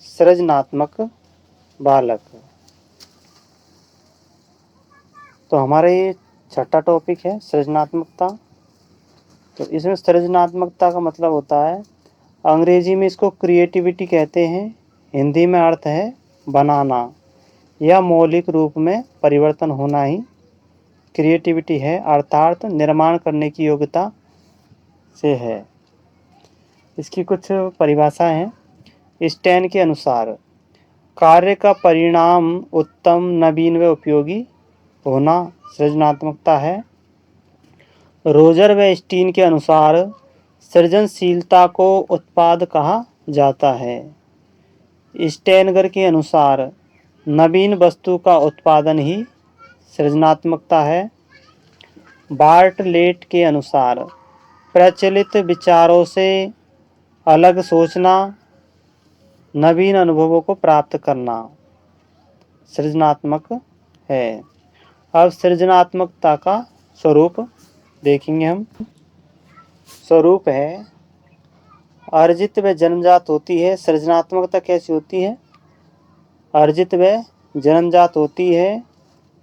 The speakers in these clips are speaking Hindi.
सृजनात्मक बालक। तो हमारा ये छठा टॉपिक है सृजनात्मकता। तो इसमें सृजनात्मकता का मतलब होता है, अंग्रेजी में इसको क्रिएटिविटी कहते हैं, हिंदी में अर्थ है बनाना या मौलिक रूप में परिवर्तन होना ही क्रिएटिविटी है, अर्थात निर्माण करने की योग्यता से है। इसकी कुछ परिभाषाएं हैं। स्टैन के अनुसार कार्य का परिणाम उत्तम, नवीन व उपयोगी होना सृजनात्मकता है। रोजर व स्टीन के अनुसार सृजनशीलता को उत्पाद कहा जाता है। स्टेनगर के अनुसार नवीन वस्तु का उत्पादन ही सृजनात्मकता है। बार्टलेट के अनुसार प्रचलित विचारों से अलग सोचना, नवीन अनुभवों को प्राप्त करना सृजनात्मक है। अब सृजनात्मकता का स्वरूप देखेंगे हम। स्वरूप है, अर्जित व जन्मजात होती है। सृजनात्मकता कैसी होती है? अर्जित व जन्मजात होती है।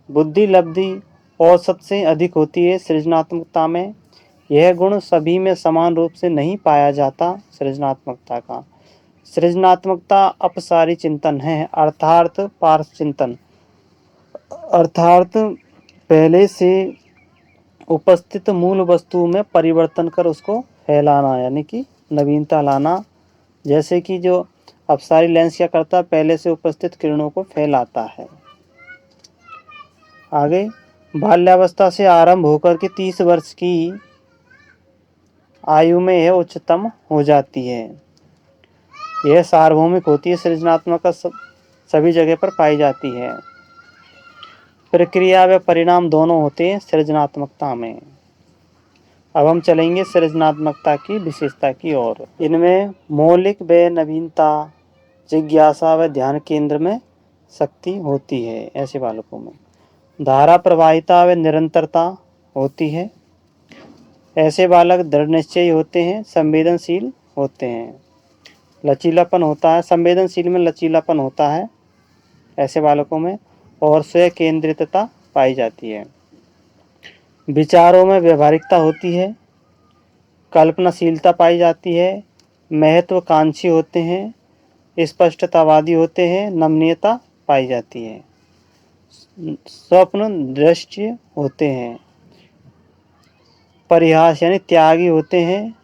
बुद्धि लब्धि औसत से अधिक होती है सृजनात्मकता में। यह गुण सभी में समान रूप से नहीं पाया जाता सृजनात्मकता का। सृजनात्मकता अपसारी चिंतन है, अर्थात पार्श्व चिंतन, अर्थात पहले से उपस्थित मूल वस्तु में परिवर्तन कर उसको फैलाना, यानी कि नवीनता लाना। जैसे कि जो अपसारी लेंस क्या करता है, पहले से उपस्थित किरणों को फैलाता है। आगे, बाल्यावस्था से आरंभ होकर के 30 वर्ष की आयु में यह उच्चतम हो जाती है। यह सार्वभौमिक होती है, सृजनात्मकता सभी जगह पर पाई जाती है। प्रक्रिया व परिणाम दोनों होते हैं सृजनात्मकता में। अब हम चलेंगे सृजनात्मकता की विशेषता की ओर। इनमें मौलिक व नवीनता, जिज्ञासा व ध्यान केंद्र में शक्ति होती है ऐसे बालकों में। धारा प्रवाहिता व निरंतरता होती है। ऐसे बालक दृढ़ निश्चयी होते हैं, संवेदनशील होते हैं। लचीलापन होता है, संवेदनशील में लचीलापन होता है ऐसे बालकों में। और स्वयं केंद्रितता पाई जाती है। विचारों में व्यवहारिकता होती है, कल्पनाशीलता पाई जाती है, महत्वाकांक्षी होते हैं, स्पष्टतावादी होते हैं, नमनीयता पाई जाती है, स्वप्न दृष्टि होते हैं, परिहास यानी त्यागी होते हैं,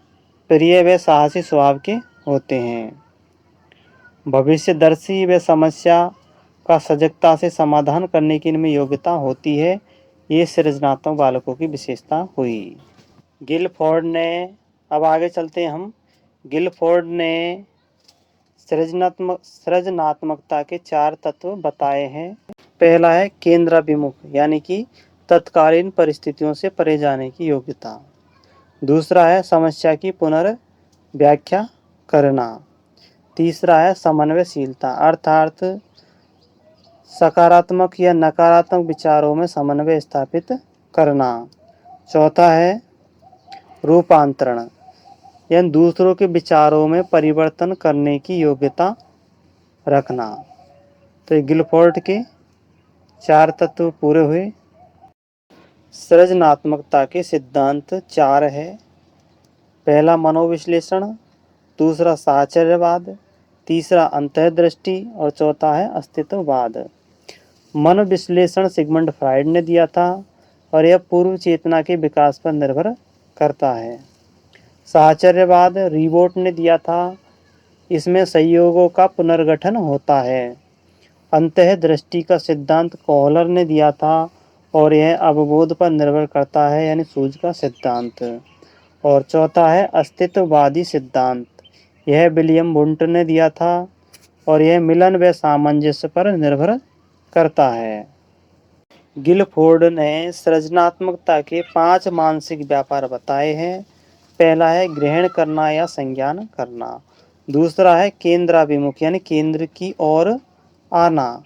प्रिय व साहसी स्वभाव के होते हैं। भविष्यदर्शी व समस्या का सजगता से समाधान करने की इनमें योग्यता होती है। ये सृजनात्मक बालकों की विशेषता हुई। गिलफोर्ड ने, अब आगे चलते हैं हम। गिलफोर्ड ने सृजनात्मकता के 4 तत्व बताए हैं। पहला है केंद्राभिमुख, यानी कि तत्कालीन परिस्थितियों से परे जाने की योग्यता। दूसरा है समस्या की पुनर्व्याख्या करना। तीसरा है समन्वयशीलता, अर्थात सकारात्मक या नकारात्मक विचारों में समन्वय स्थापित करना। चौथा है रूपांतरण, यानी दूसरों के विचारों में परिवर्तन करने की योग्यता रखना। तो गिलफोर्ड के 4 तत्व पूरे हुए। सृजनात्मकता के सिद्धांत 4 है। पहला मनोविश्लेषण, दूसरा साहचर्यवाद, तीसरा अंतर्दृष्टि और चौथा है अस्तित्ववाद। मनोविश्लेषण सिगमंड फ्राइड ने दिया था और यह पूर्व चेतना के विकास पर निर्भर करता है। साहचर्यवाद रिवोट ने दिया था, इसमें संयोगों का पुनर्गठन होता है। अंतर्दृष्टि का सिद्धांत कोहलर ने दिया था और यह अवबोध पर निर्भर करता है, यानी सूझ का सिद्धांत। और चौथा है अस्तित्ववादी सिद्धांत, यह विलियम वुंट ने दिया था और यह मिलन व सामंजस्य पर निर्भर करता है। गिलफोर्ड ने सृजनात्मकता के 5 मानसिक व्यापार बताए हैं। पहला है ग्रहण करना या संज्ञान करना। दूसरा है केंद्राभिमुख, यानी केंद्र की ओर आना।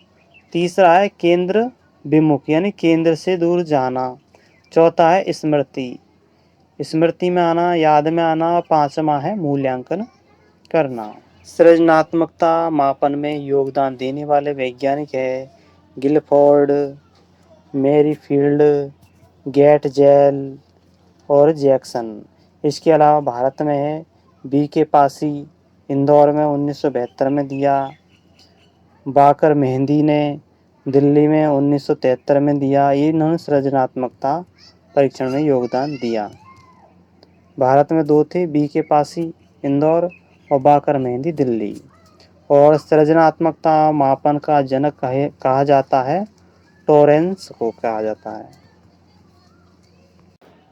तीसरा है केंद्र विमुख, यानी केंद्र से दूर जाना। चौथा है स्मृति, स्मृति में आना, याद में आना। और 5वां है मूल्यांकन करना। सृजनात्मकता मापन में योगदान देने वाले वैज्ञानिक है गिलफोर्ड, मैरीफील्ड, गेटजेल और जैक्सन। इसके अलावा भारत में है बी के पासी, इंदौर में 1972 में दिया। बाकर मेहंदी ने दिल्ली में 1973 में दिया। ये इन्होंने सृजनात्मकता परीक्षण में योगदान दिया। भारत में 2 थे, बी के पासी इंदौर और बाकर मेहंदी दिल्ली। और सृजनात्मकता मापन का जनक कहा जाता है टॉरेंस को कहा जाता है।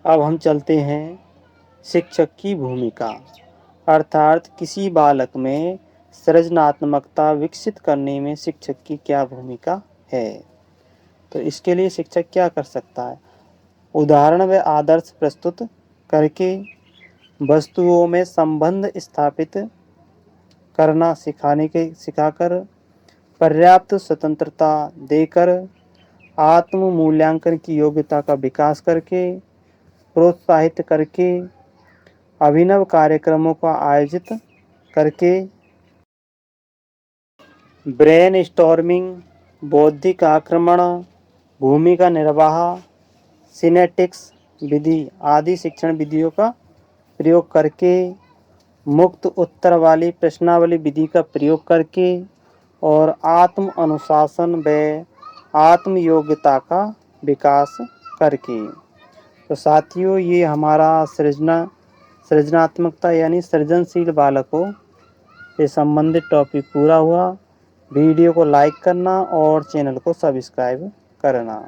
अब हम चलते हैं शिक्षक की भूमिका, अर्थात किसी बालक में सृजनात्मकता विकसित करने में शिक्षक की क्या भूमिका है। तो इसके लिए शिक्षक क्या कर सकता है? उदाहरण व आदर्श प्रस्तुत करके, वस्तुओं में संबंध स्थापित करना सिखाकर, पर्याप्त स्वतंत्रता देकर, आत्म मूल्यांकन की योग्यता का विकास करके, प्रोत्साहित करके, अभिनव कार्यक्रमों का आयोजित करके, ब्रेन स्टॉर्मिंग, बौद्धिक आक्रमण, भूमिका निर्वाह, सिनेटिक्स विधि आदि शिक्षण विधियों का प्रयोग करके, मुक्त उत्तर वाली प्रश्नावली विधि का प्रयोग करके और आत्म अनुशासन व आत्म योग्यता का विकास करके। तो साथियों, ये हमारा सृजनात्मकता यानी सृजनशील बालकों से संबंधित टॉपिक पूरा हुआ। वीडियो को लाइक करना और चैनल को सब्सक्राइब करना।